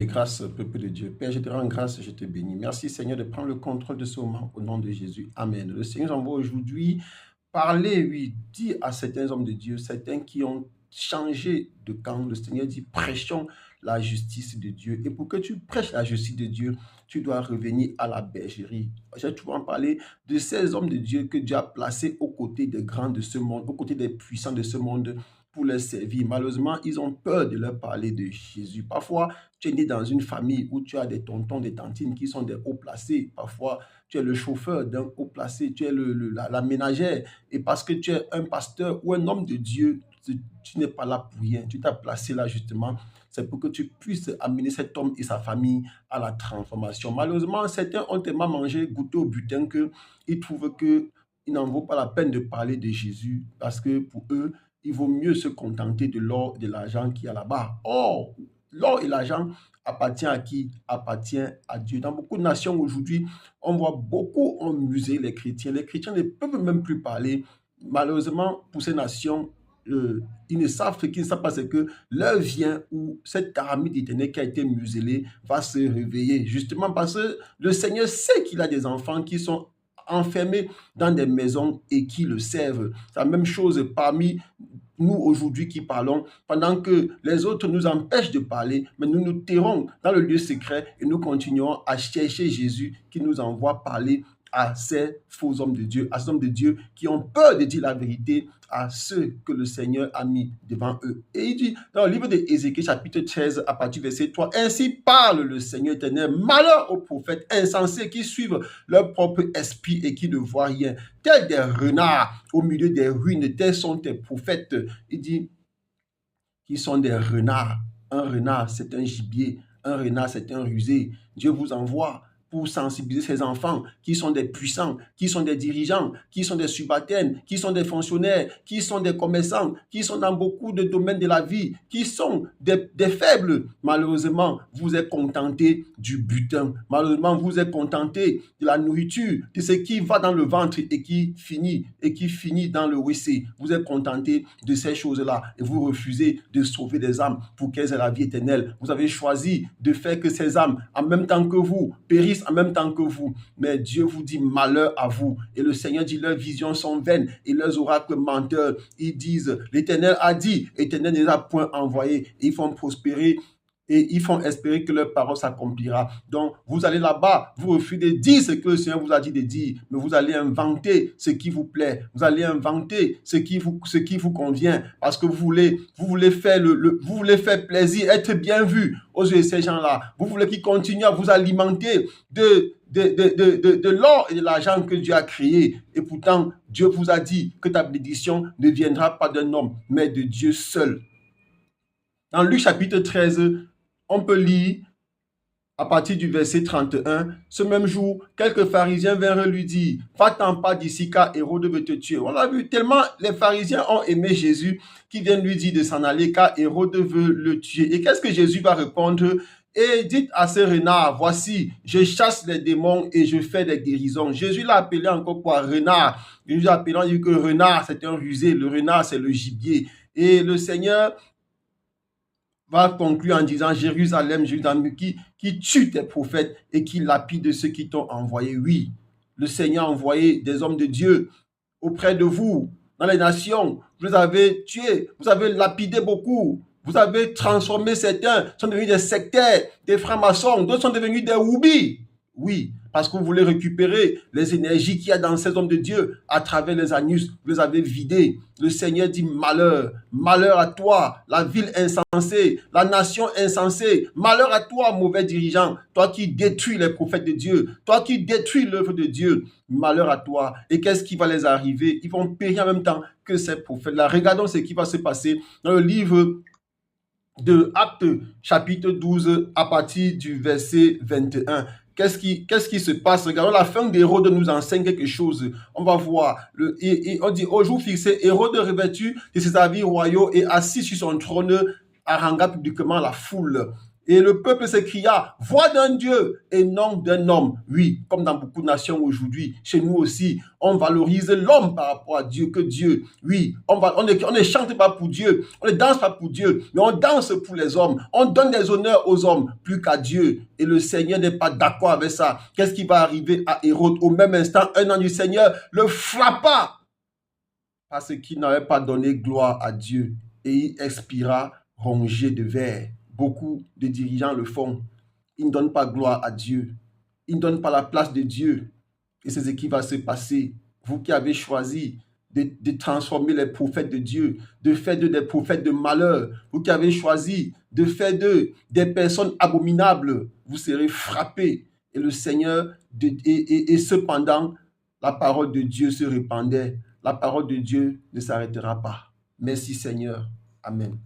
Et grâce, peuple de Dieu. Père, je te rends grâce, je te bénis. Merci, Seigneur, de prendre le contrôle de ce moment au nom de Jésus. Amen. Le Seigneur nous envoie aujourd'hui parler, oui, dit à certains hommes de Dieu, certains qui ont changé de camp. Le Seigneur dit, prêchons la justice de Dieu. Et pour que tu prêches la justice de Dieu, tu dois revenir à la bergerie. J'ai souvent parlé de ces hommes de Dieu que Dieu a placés aux côtés des grands de ce monde, aux côtés des puissants de ce monde pour les servir. Malheureusement, ils ont peur de leur parler de Jésus. Parfois, tu es né dans une famille où tu as des tontons, des tantines qui sont des hauts placés. Parfois, tu es le chauffeur d'un haut placé, tu es la ménagère. Et parce que tu es un pasteur ou un homme de Dieu, tu n'es pas là pour rien. Tu t'as placé là justement. C'est pour que tu puisses amener cet homme et sa famille à la transformation. Malheureusement, certains ont tellement mangé, goûté au butin qu'ils trouvent qu'il n'en vaut pas la peine de parler de Jésus parce que pour eux, il vaut mieux se contenter de l'or et de l'argent qui est là-bas. Or, l'or et l'argent appartient à qui? Appartient à Dieu. Dans beaucoup de nations aujourd'hui, on voit beaucoup en musée les chrétiens. Les chrétiens ne peuvent même plus parler. Malheureusement, pour ces nations, ils ne savent ce qu'ils ne savent pas, c'est que l'heure vient où cette pyramide éternelle qui a été muselée va se réveiller. Justement parce que le Seigneur sait qu'il a des enfants qui sont enfermés dans des maisons et qui le servent. C'est la même chose parmi nous aujourd'hui qui parlons, pendant que les autres nous empêchent de parler, mais nous nous tairons dans le lieu secret et nous continuerons à chercher Jésus qui nous envoie parler à ces faux hommes de Dieu, à ces hommes de Dieu qui ont peur de dire la vérité à ceux que le Seigneur a mis devant eux. Et il dit dans le livre d'Ézéchiel chapitre 13 à partir du verset 3, ainsi parle le Seigneur éternel, malheur aux prophètes insensés qui suivent leur propre esprit et qui ne voient rien, tels des renards au milieu des ruines, tels sont tes prophètes. Il dit qu'ils sont des renards. Un renard, c'est un gibier. Un renard, c'est un rusé. Dieu vous envoie pour sensibiliser ses enfants qui sont des puissants, qui sont des dirigeants, qui sont des subalternes, qui sont des fonctionnaires, qui sont des commerçants, qui sont dans beaucoup de domaines de la vie, qui sont des faibles. Malheureusement, vous êtes contenté du butin. Malheureusement, vous êtes contenté de la nourriture, de ce qui va dans le ventre et qui finit dans le WC. Vous êtes contenté de ces choses-là et vous refusez de sauver des âmes pour qu'elles aient la vie éternelle. Vous avez choisi de faire que ces âmes, en même temps que vous, périssent en même temps que vous. Mais Dieu vous dit malheur à vous. Et le Seigneur dit leurs visions sont vaines et leurs oracles menteurs. Ils disent l'Éternel a dit, l'Éternel ne les a point envoyés. Et ils font prospérer et ils font espérer que leur parole s'accomplira. Donc, vous allez là-bas, vous refusez de dire ce que le Seigneur vous a dit de dire, mais vous allez inventer ce qui vous plaît. Vous allez inventer ce qui vous convient, parce que vous voulez faire plaisir, être bien vu aux yeux de ces gens-là. Vous voulez qu'ils continuent à vous alimenter de l'or et de l'argent que Dieu a créé. Et pourtant, Dieu vous a dit que ta bénédiction ne viendra pas d'un homme, mais de Dieu seul. Dans Luc chapitre 13, on peut lire à partir du verset 31, ce même jour, quelques pharisiens vinrent lui dire, va-t'en pas d'ici car Hérode veut te tuer. On l'a vu, tellement les pharisiens ont aimé Jésus qu'ils viennent lui dire de s'en aller car Hérode veut le tuer. Et qu'est-ce que Jésus va répondre? Et dites à ce renard, voici, je chasse les démons et je fais des guérisons. Jésus l'a appelé encore quoi? Renard. Jésus l'a appelé, on dit que le renard, c'est un rusé, le renard, c'est le gibier. Et le Seigneur va conclure en disant Jérusalem, Jérusalem, qui tue tes prophètes et qui lapide ceux qui t'ont envoyé. Oui, le Seigneur a envoyé des hommes de Dieu auprès de vous, dans les nations. Vous les avez tués, vous avez lapidé beaucoup. Vous avez transformé certains, sont devenus des sectaires, des francs-maçons, d'autres sont devenus des houbis. Oui, parce que vous voulez récupérer les énergies qu'il y a dans ces hommes de Dieu à travers les anus, vous les avez vidés. Le Seigneur dit malheur, malheur à toi, la ville insensée, la nation insensée, malheur à toi, mauvais dirigeant, toi qui détruis les prophètes de Dieu, toi qui détruis l'œuvre de Dieu, malheur à toi. Et qu'est-ce qui va les arriver? Ils vont périr en même temps que ces prophètes-là. Regardons ce qui va se passer dans le livre de Actes, chapitre 12, à partir du verset 21. Qu'est-ce qui se passe? Regardons la fin d'Hérode nous enseigne quelque chose. On va voir. On dit au jour fixé, Hérode revêtu de ses habits royaux et assis sur son trône harangua publiquement la foule. Et le peuple s'écria, voix d'un Dieu et non d'un homme. Oui, comme dans beaucoup de nations aujourd'hui, chez nous aussi, on valorise l'homme par rapport à Dieu, que Dieu. Oui, on ne chante pas pour Dieu, on ne danse pas pour Dieu, mais on danse pour les hommes. On donne des honneurs aux hommes plus qu'à Dieu. Et le Seigneur n'est pas d'accord avec ça. Qu'est-ce qui va arriver à Hérode? Au même instant, un ange du Seigneur le frappa parce qu'il n'avait pas donné gloire à Dieu. Et il expira rongé de vers. Beaucoup de dirigeants le font. Ils ne donnent pas gloire à Dieu. Ils ne donnent pas la place de Dieu. Et c'est ce qui va se passer. Vous qui avez choisi de transformer les prophètes de Dieu, de faire d'eux des prophètes de malheur, vous qui avez choisi de faire d'eux des personnes abominables, vous serez frappés. Et le Seigneur, et cependant, la parole de Dieu se répandait. La parole de Dieu ne s'arrêtera pas. Merci Seigneur. Amen.